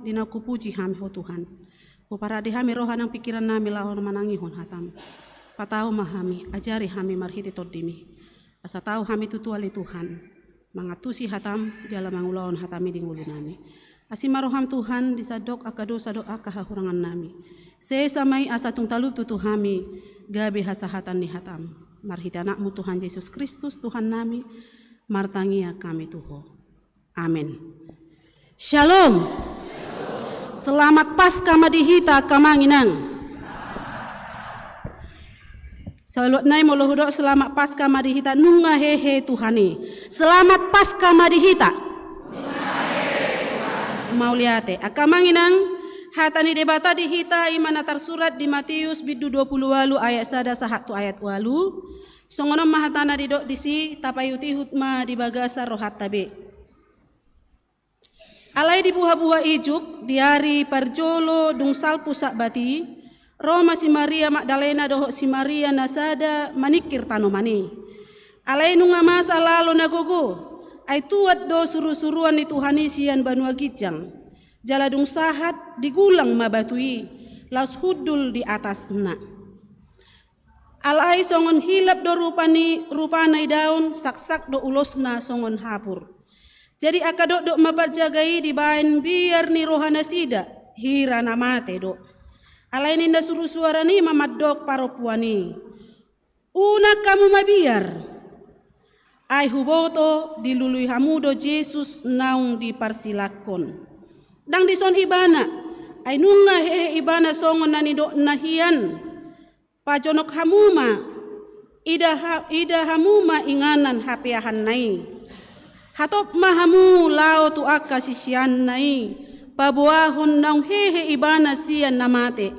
dina kupuji hami ho Tuhan. Uparade hami rohanang pikiran nami lahon manangihon hatam. Patau mahami ajari hami marhiti todimi. Asa tahu hami tutuali Tuhan. Mangatusi hatam jala mangulaon hatami di ngulu nami. Asimaroham Tuhan disadok akado sadok akahahurangan nami. Sesamai asa tung talup tutu hami gabe hasahatan ni hatam. Marhiti anakmu Tuhan Yesus Kristus Tuhan nami. Martangia kami Tuho. Amin. Shalom. Selamat Paskah madihita kamanginang. Salot nai molohudok selamat Paskah madihita nunga hehe Tuhani. Selamat Paskah madihita. Mauliate akamanginang hatani debata dihita imana tersurat di Matius bidu 20 ayat 1 sahatu ayat 8. Songonom mahatana didok disi tapayuti hutma di bagasa rohat tabe. Alai di buha-buha ijuk diari parjolo dungsal pusak bati Roma si Maria Magdalena dohok si Maria nasada manikir tanomani. Alai nunga masa lalu nagogo ai tuat do suru-suruan di Tuhani sian banua gijang. Jala dung sahat digulang mabatui las hudul di atasna. Alai songon hilap do rupanai daun sak-sak do ulosna songon hapur. Jadi akadok dok maparjagai di bain biar ni rohana sida hira namate dok. Alai ninda suruh suara ni mamadok paropuani. Una kamu mabiar. Ai huboto dilului hamudo Jesus naung di parsilakon. Dang dison ibana. Ai nunga hehe ibana songon nani dok nahian. Pajonok hamuma. Ida hamuma inganan hapiahan nai. Hatop mahamu lao tu aka sisian nai pabuahon naung hehe ibana sian namate.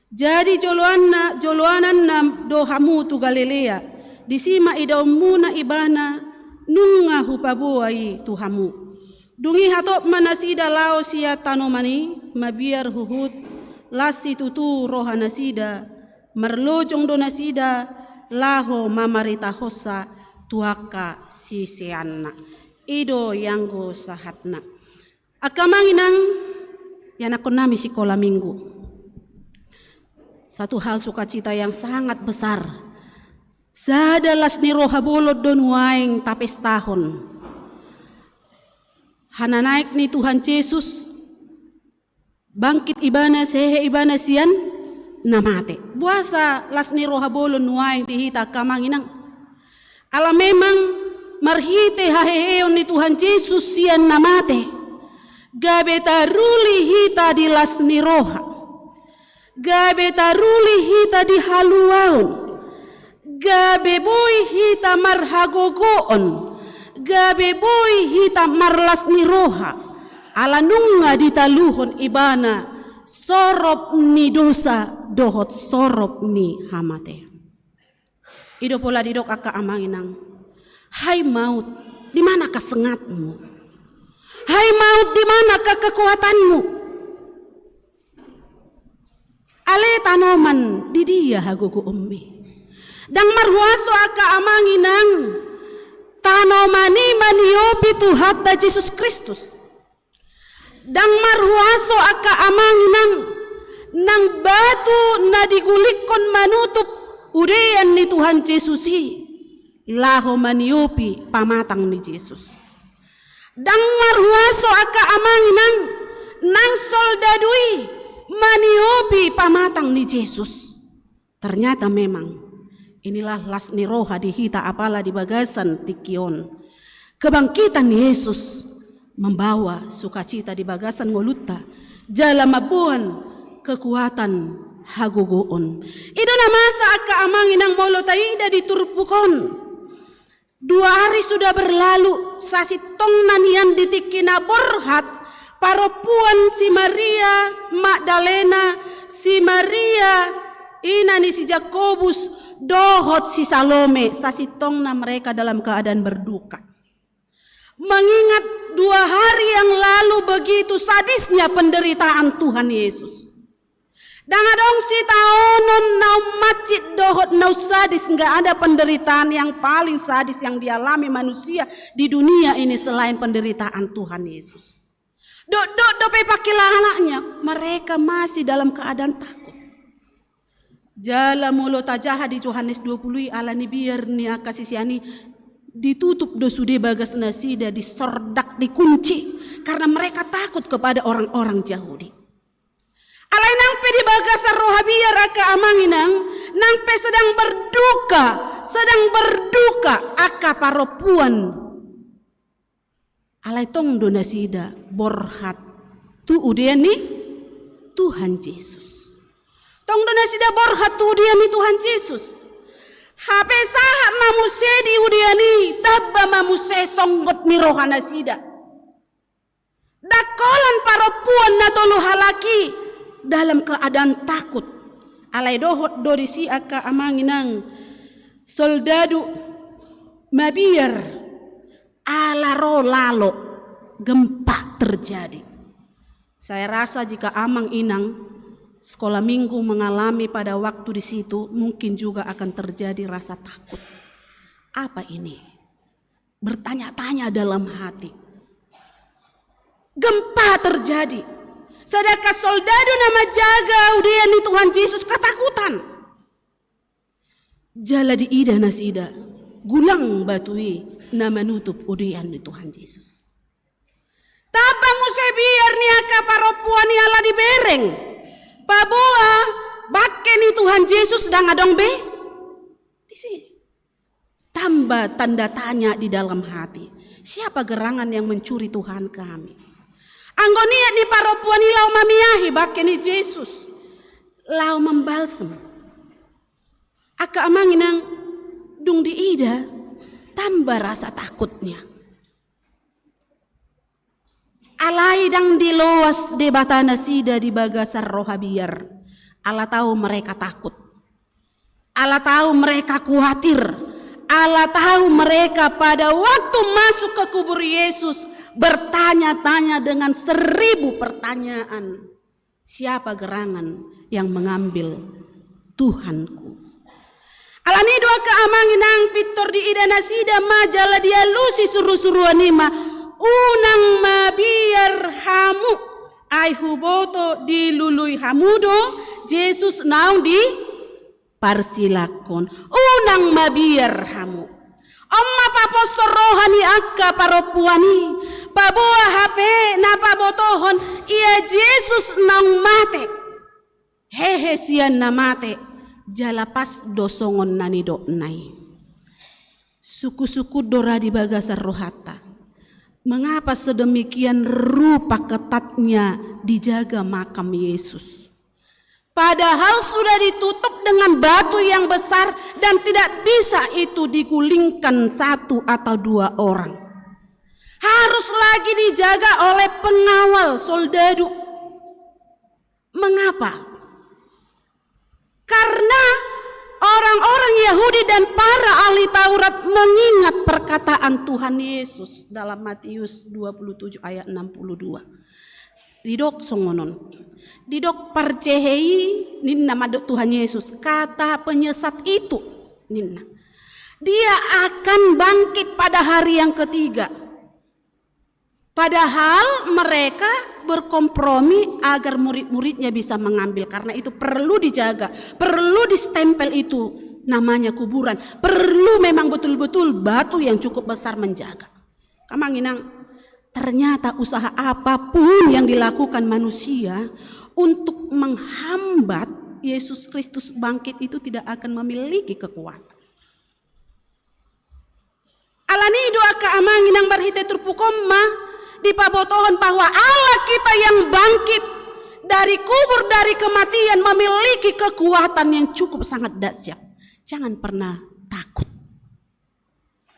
Jadi joloanan nam dohamu tu Galilea disima idaumuna ibana nunga hupabuai tuhamu. Dungi hatop manasida lao sia tanomani mabiar huhut lasi tutu rohana sida merlojong donasida laho mamarita hosa tuaka sisianna. Ido yanggo sahatna. Akamanginang yanakon nami sekolah minggu. Satu hal sukacita yang sangat besar. Sadalas ni roha bolod don waing tapes tahun. Hana naik ni Tuhan Yesus bangkit ibana sehe ibana sian namate. Buasa las ni roha bolod waing dihita kamanginang. Ala memang marhite haheheon ni Tuhan Yesus sian namate. Gabe taruli hita di las ni roha. Gabe taruli hita di haluaon. Gabe boy hita marhagogoon. Gabe boy hita marlas ni roha. Ala nunga ditaluhon ibana. Sorop ni dosa dohot sorop ni hamate. Ido pola didok aka amanginang. Hai maut, di mana kesengatmu? Hai maut, di mana kekuatanmu? Ale tanoman di dia hagogo ummi. Dang marhuaso aka amanginang tanomani maniopi Tuhatta Yesus Kristus. Dang marhuaso aka amanginang nang batu na digulikon manutup urean ni Tuhan Yesusi. Laho maniupi pamatang ni Yesus. Dang marhuaso aka amanginang nang soldadui maniupi pamatang ni Yesus. Ternyata memang inilah las ni roha dihita apala di bagasan tikion. Kebangkitan Yesus membawa sukacita di bagasan ngoluta. Jala mabuan kekuatan hagugoon. Ida na masa aka amanginang molo taida diturpukon. 2 hari sudah berlalu, sasitong nanian ditikina borhat, paropuan si Maria Magdalena, si Maria ina ni si Jakobus, dohot si Salome, sasitong na mereka dalam keadaan berduka. Mengingat 2 hari yang lalu begitu sadisnya penderitaan Tuhan Yesus. Dangadong si taonon nau macit dohot nau sadis, nggak ada penderitaan yang paling sadis yang dialami manusia di dunia ini selain penderitaan Tuhan Yesus. Dope pakai anaknya, mereka masih dalam keadaan takut. Jala mulut aja di Yohanes 20 alani biar ni akasisiani ditutup dosude bagas nasida, disordak, dikunci karena mereka takut kepada orang-orang Yahudi. Alai nangpe di bagasar roha biar aka amanginang nangpe sedang berduka aka paropuan. Alai tong donasida borhat tu udiani Tuhan Yesus. Tong donasida borhat tu udiani Tuhan Yesus. Hape sahat mamuse di udiani tabba mamuse songgot ni rohana sida. Dakolan paropuan na tolu halaki dalam keadaan takut. Alai dohot dorisi aka amanginang soldadu mabiar ala rolalo gempa terjadi. Saya rasa jika amang inang sekolah minggu mengalami pada waktu di situ, mungkin juga akan terjadi rasa takut. Apa ini? Bertanya-tanya dalam hati. Gempa terjadi. Sedangkan soldado nama jaga udian ni Tuhan Yesus ketakutan. Jala di ida nasida, gulang batui nama nutup udian ni Tuhan Yesus. Tapa muse biar ni aka paropuan ni ala di bereng. Paboa bakke ni Tuhan Yesus dang adong be. Di sini. Tambah tanda tanya di dalam hati. Siapa gerangan yang mencuri Tuhan kami? Anggoniat ni paropuan ni lau mamiahi bakke ni Yesus. Lau membalsem. Aka amanginang dung di ida tambah rasa takutnya. Alai dang diloas debatana sida di bagasar roha biar. Allah tahu mereka takut. Allah tahu mereka khawatir. Allah tahu mereka pada waktu masuk ke kubur Yesus bertanya-tanya dengan 1000 pertanyaan. Siapa gerangan yang mengambil Tuhanku? Alani doa keamanginang pitor di idana sida majala dia lusi suruh-suruanima. Unang mabiar hamu ai huboto dilului hamudo Yesus naung di parsilakon unang mabiar hamu omma papo sorohani akka paropuani paboa hape napa botohon ia Yesus naung mate hehe sian na mate jalapas dosongon nani do nai suku-suku dora di bagasar rohata. Mengapa sedemikian rupa ketatnya dijaga makam Yesus? Padahal sudah ditutup dengan batu yang besar dan tidak bisa itu digulingkan 1 atau 2 orang. Harus lagi dijaga oleh pengawal soldado. Mengapa? Karena orang-orang Yahudi dan para ahli Taurat mengingat perkataan Tuhan Yesus dalam Matius 27 ayat 62. Didok songonon. Didok parcehei ninna madok Tuhan Yesus. Kata penyesat itu ninna. Dia akan bangkit pada hari yang ketiga. Padahal mereka berkompromi agar murid-muridnya bisa mengambil. Karena itu perlu dijaga. Perlu distempel itu namanya kuburan. Perlu memang betul-betul batu yang cukup besar menjaga. Kamanginang, ternyata usaha apapun yang dilakukan manusia untuk menghambat Yesus Kristus bangkit itu tidak akan memiliki kekuatan. Alani doa keamanginang barhite turpukomma di pabotohon bahwa Allah kita yang bangkit dari kubur, dari kematian memiliki kekuatan yang cukup sangat dahsyat. Jangan pernah takut.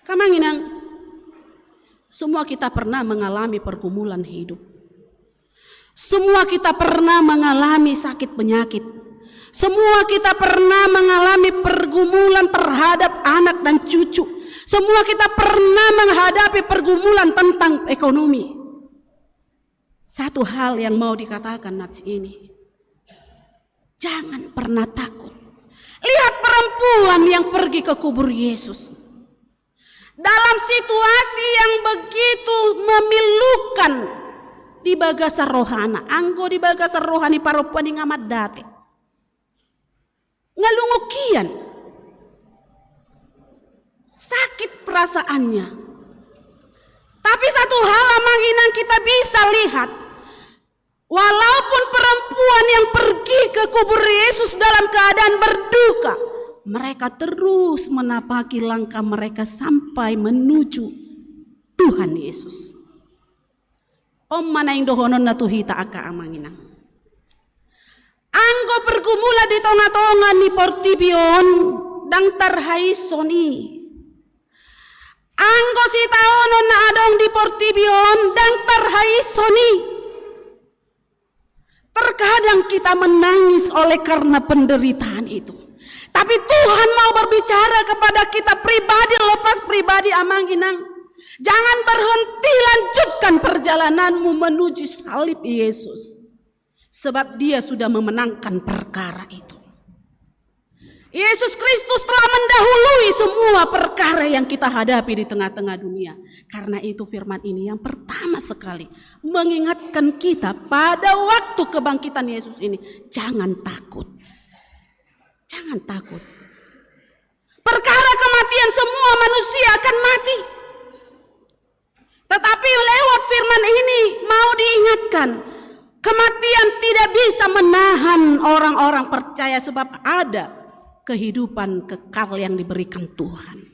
Kamanginang, semua kita pernah mengalami pergumulan hidup. Semua kita pernah mengalami sakit penyakit. Semua kita pernah mengalami pergumulan terhadap anak dan cucu. Semua kita pernah menghadapi pergumulan tentang ekonomi. Satu hal yang mau dikatakan nats ini. Jangan pernah takut. Lihat perempuan yang pergi ke kubur Yesus. Dalam situasi yang begitu memilukan. di bagasa rohana, anggo di bagasa rohani perempuan yang amat date. Ngalungukian, sakit perasaannya. Tapi satu hal amang inang kita bisa lihat, walaupun perempuan yang pergi ke kubur Yesus dalam keadaan berduka, mereka terus menapaki langkah mereka sampai menuju Tuhan Yesus. Om mana yang dohonon na tuhita aka amang inang. Anggo pergumula di tonga-tonga ni portibion dang tarhai soni. Anggo si taonon na adong di portibion dang tarhai soni. Terkadang kita menangis oleh karena penderitaan itu. Tapi Tuhan mau berbicara kepada kita pribadi lepas pribadi amang inang. Jangan berhenti, lanjutkan perjalananmu menuju salib Yesus. Sebab dia sudah memenangkan perkara itu. Yesus Kristus telah mendahului semua perkara yang kita hadapi di tengah-tengah dunia. Karena itu firman ini yang pertama sekali mengingatkan kita pada waktu kebangkitan Yesus ini. Jangan takut. Jangan takut. Perkara kematian semua manusia akan mati. Tetapi lewat firman ini mau diingatkan, kematian tidak bisa menahan orang-orang percaya sebab ada kehidupan kekal yang diberikan Tuhan.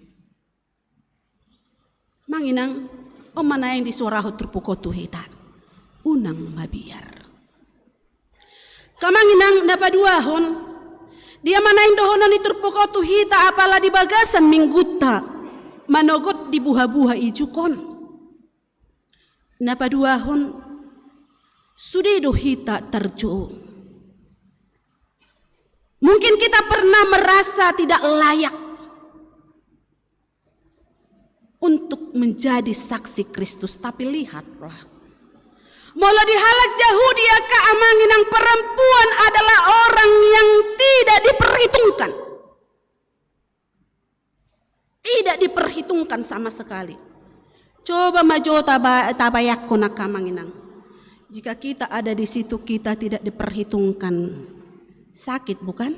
Manginang omana yang disuarahu terpukotu hita unang mabiar. Kamanginang napaduahon dia mana yang dohonan terpukotu hita apalah di bagasan mingguta manogot di buha-buha ijukon. Napaduahon sudedo hita terjo. Mungkin kita pernah merasa tidak layak untuk menjadi saksi Kristus, tapi lihatlah, mula dihalak jauh dia ke amanginang perempuan adalah orang yang tidak diperhitungkan, tidak diperhitungkan sama sekali. Coba maju tabayak konak kamanginang. Jika kita ada di situ kita tidak diperhitungkan, sakit bukan?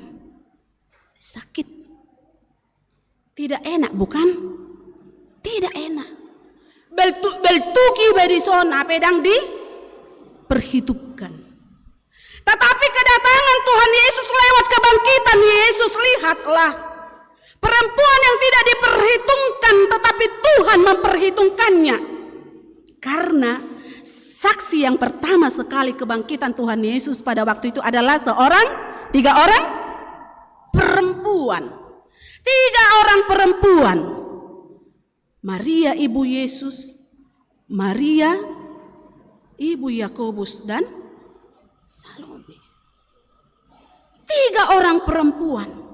Sakit. Tidak enak bukan? Tidak enak. Beltuki badisona pedang diperhitungkan. Tetapi kedatangan Tuhan Yesus lewat kebangkitan Yesus, lihatlah. Perempuan yang tidak diperhitungkan tetapi Tuhan memperhitungkannya. Karena saksi yang pertama sekali kebangkitan Tuhan Yesus pada waktu itu adalah tiga orang perempuan. 3 orang perempuan. Maria ibu Yesus, Maria ibu Yakobus dan Salome. 3 orang perempuan.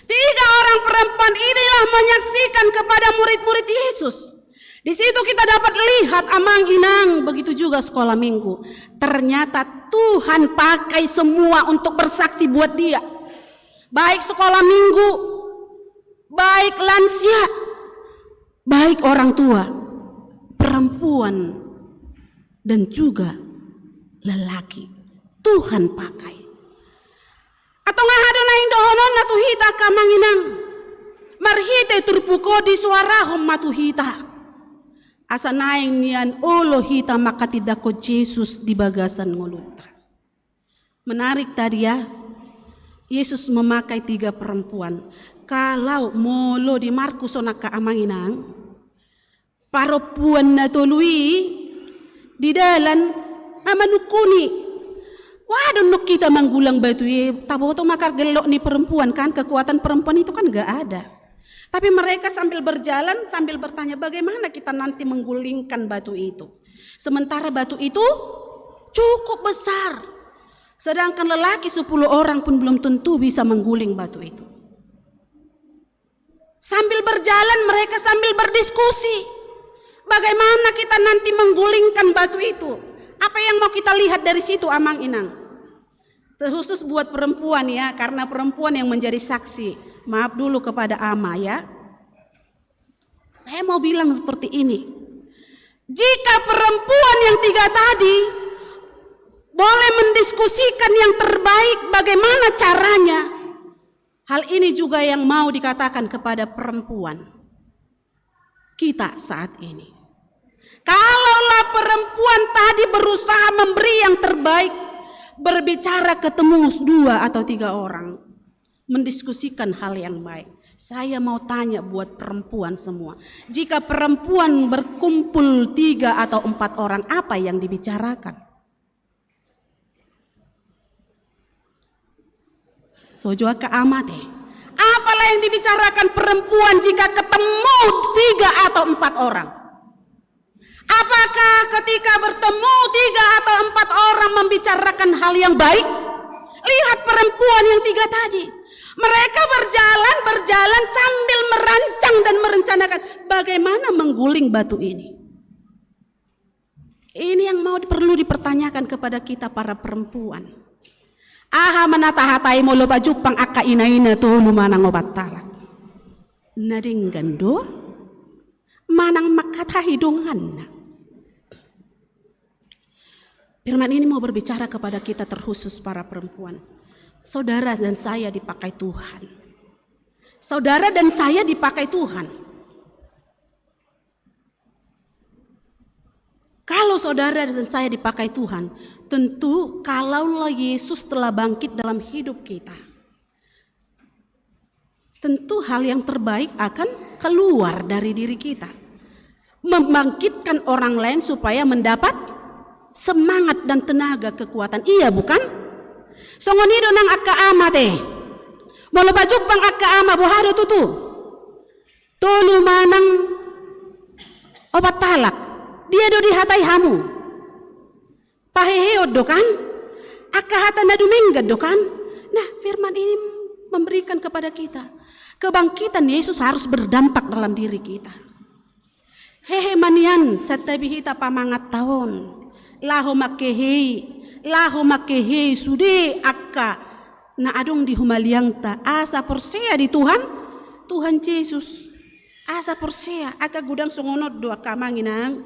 3 orang perempuan inilah menyaksikan kepada murid-murid Yesus. Di situ kita dapat lihat amang inang, begitu juga sekolah minggu. Ternyata Tuhan pakai semua untuk bersaksi buat dia. Baik sekolah minggu, baik lansia, baik orang tua, perempuan, dan juga lelaki. Tuhan pakai. Atau ngahado na indohonon na tuhita kamanginang marhite turpuko di suarahom matuhita. Asa naing niyan olo hita makatidako Yesus di bagasan ngulutra. Menarik tadi ya, Yesus memakai 3 perempuan. Kalau molo di Markus ona kaamanginang, perempuan na tului di dalan amanukuni. Waduh nuk kita manggulang batu ye, taboto makar gelok nih perempuan kan, kekuatan perempuan itu kan gak ada. Tapi mereka sambil berjalan sambil bertanya bagaimana kita nanti menggulingkan batu itu. Sementara batu itu cukup besar. Sedangkan lelaki 10 orang pun belum tentu bisa mengguling batu itu. Sambil berjalan mereka sambil berdiskusi. Bagaimana kita nanti menggulingkan batu itu? Apa yang mau kita lihat dari situ amang inang? Terkhusus buat perempuan ya, karena perempuan yang menjadi saksi. Maaf dulu kepada ama ya. Saya mau bilang seperti ini. Jika perempuan yang 3 tadi boleh mendiskusikan yang terbaik bagaimana caranya, hal ini juga yang mau dikatakan kepada perempuan kita saat ini. Kalaulah perempuan tadi berusaha memberi yang terbaik, berbicara ketemu 2 atau 3 orang, mendiskusikan hal yang baik. Saya mau tanya buat perempuan semua, jika perempuan berkumpul 3 atau 4 orang, apa yang dibicarakan? Sojo ka amate. Apalah yang dibicarakan perempuan jika ketemu 3 atau 4 orang? Apakah ketika bertemu 3 atau 4 orang membicarakan hal yang baik? Lihat perempuan yang 3 tadi. Mereka berjalan sambil merancang dan merencanakan bagaimana mengguling batu ini. Ini yang perlu dipertanyakan kepada kita para perempuan. Aha manatahatai mo loba jupang akka inaina to lumanang obat talak. Nading gando manang makatahidungan na. Firman ini mau berbicara kepada kita terkhusus para perempuan. Saudara dan saya dipakai Tuhan. Saudara dan saya dipakai Tuhan. Kalau saudara dan saya dipakai Tuhan, tentu kalaulah Yesus telah bangkit dalam hidup kita, tentu hal yang terbaik akan keluar dari diri kita. Membangkitkan orang lain supaya mendapat semangat dan tenaga kekuatan. Iya bukan? Songonido nang akka amate. Molo bajupang akka ama buhado tutu. Tolu manang obat talak. Dia do dihatai hamu. Paheheod do kan? Akka hata na dumenggad do kan? Nah, firman ini memberikan kepada kita kebangkitan Yesus harus berdampak dalam diri kita. Hehe manian satabihita pamangat tahun. Laho makehe sude akka na adong di humaliangta asa persea di Tuhan Yesus asa persea akka gudang songonod do akka manginang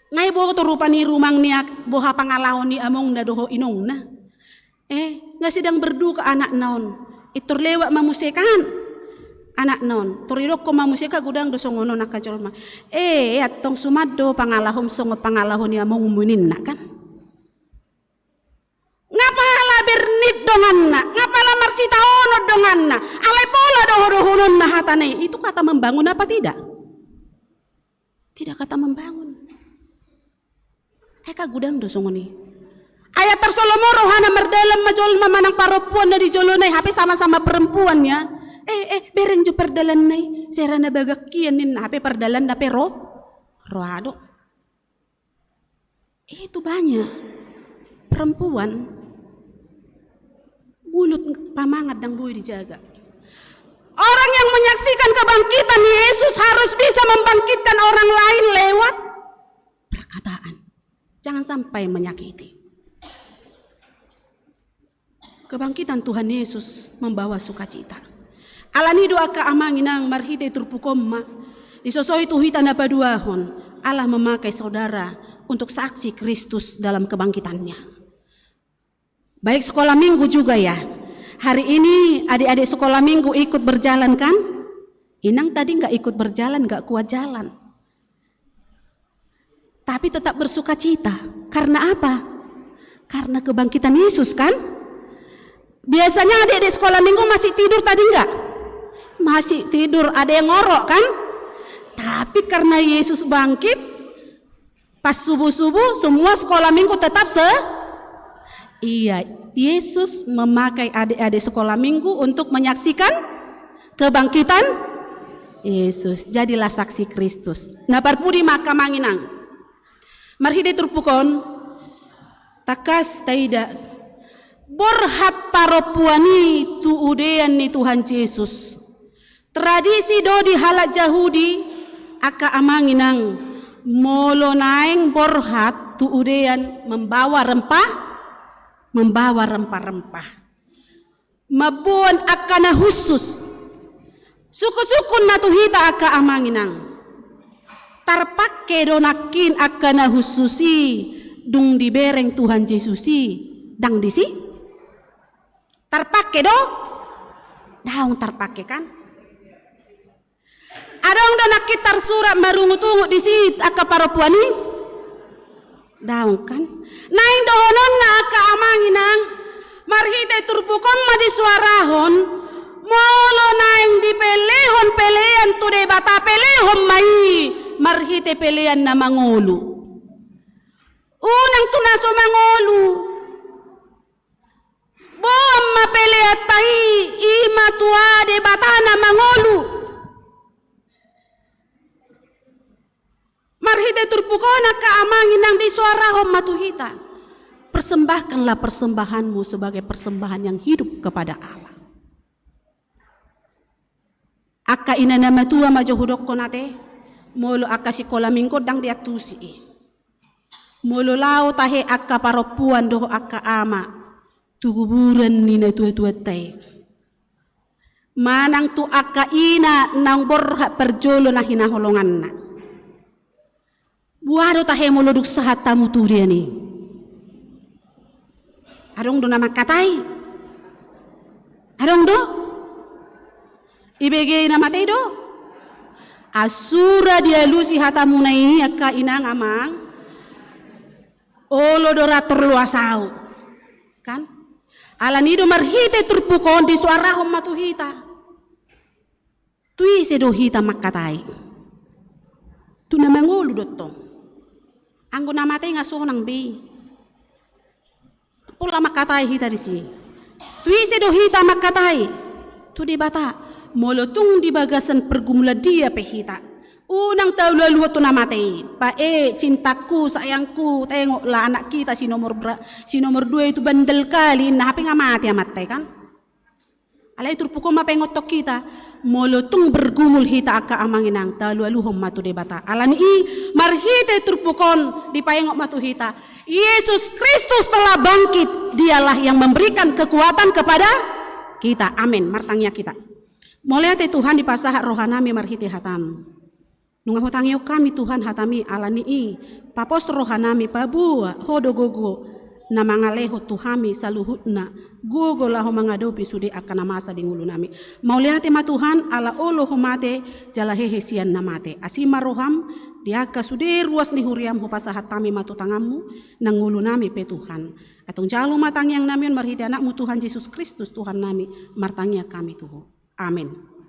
ngai bo to rupani rumang niak boha pangalahon ni among na doho inong na nga sidang berduka anak naon itur lewat mamusekan anak naon turirok ko mamuseka gudang do songono nakajolma atong sumaddo pangalahom songo pangalahon ni among munin na kan. Ngapala bernit dongan na, ngapala marsita onod dongan na, alay pola doho-dohonon na hatanay. Itu kata membangun apa tidak? Tidak kata membangun. Eka gudang dosongoni. Ayat tersolomoro hana merdalam majol mamanang paropuan na di jolonay, hape sama-sama perempuannya. Beren jo perdalan nay, serana bagakian nin hape perdalan na pero roado. Itu banyak perempuan mulut pamangat dan buih dijaga. Orang yang menyaksikan kebangkitan Yesus harus bisa membangkitkan orang lain lewat perkataan. Jangan sampai menyakiti. Kebangkitan Tuhan Yesus membawa sukacita. Alani doa ka amanginang marhite turpukomma. Disosoi tuhita na paduahon. Allah memakai saudara untuk saksi Kristus dalam kebangkitannya. Baik sekolah minggu juga ya. Hari ini adik-adik sekolah minggu ikut berjalan kan? Inang tadi nggak ikut berjalan, nggak kuat jalan. Tapi tetap bersuka cita. Karena apa? Karena kebangkitan Yesus kan? Biasanya adik-adik sekolah minggu masih tidur tadi nggak? Masih tidur, ada yang ngorok kan? Tapi karena Yesus bangkit, pas subuh-subuh semua sekolah minggu tetap Iya, Yesus memakai adik-adik sekolah minggu untuk menyaksikan kebangkitan Yesus. Jadilah saksi Kristus. Nah parpudi maka manginang. Marhide turpukon takas taida borhat paropuani tu udean ni Tuhan Yesus. Tradisi do di halak Yahudi aka amanginang molo naeng borhat tu udean membawa rempah-rempah. Mabuan akana khusus. Suku-sukun na tuhita aka amanginang. tarpakke do nakin akana hususi dung dibereng Tuhan Yesusi dang disi tarpakke do daung tarpakke kan adong do nakit tarsurat marungu-tungu disi aka parapuani daung kan naing dohonon na aka amanginang marhite turpukon ma di suarahon molo naing di pelehon pelean tu de bata pelehon mai marhite pelean na mangolu unang tunaso mangolu boam mapelea tahi ima tua de bata na mangolu marhite turpukona kaamangin nang di suarahon matuhita. Persembahkanlah persembahanmu sebagai persembahan yang hidup kepada Allah. Aka ina nama tua majohudok konate molo aka sikola mingko dang diatusi molo lao tahe aka paropuan doho aka ama tuguburan nina tua-tua teh manang tu aka ina nang borha perjolo na hinaholongan na buado tahe molo duk sahatamu turiani adong do nama katai adong do ibege nama tei do asura dia lusi hatamu nai aka inang amang olo dora terluasau kan alani do marhite turpukon di suara hom matuhita tui sedo hita makatai tu nama ngolu dotong anggo nama tei ngasuh nang bi pula makatai hita di sini tui sedo hita makatai tu di bata molotung di bagasan pergumula dia pehita unang tahu lalu tu nama tei pa cintaku sayangku tengoklah anak kita si nomor 2 itu bandel kali nah hape ngamati amat teh kan alai turpukon ma pengotok kita molotung bergumul hita aka amanginang talu aluhom matu debata alani i marhite turpukon di payengok matu hita Yesus Kristus telah bangkit dialah yang memberikan kekuatan kepada kita amin martangnya kita mulai Tuhan di pasah rohanami marhite hatam nunga hutangyo kami Tuhan hatami alani i papos rohanami pabua hodo gogo na mangaleho tuhami saluhutna gogo laho mangadopi sude akana masa di ngulu nami mauliate ma Tuhan ala olo homate jalahehe sian namate asima roham diaka sude ruas ni huriam hupasa hatami matu tangamu nang ngulu nami pe Tuhan atong jalu matang yang namion marhite anakmu Tuhan Yesus Kristus Tuhan nami martangnya kami Tuhan amin.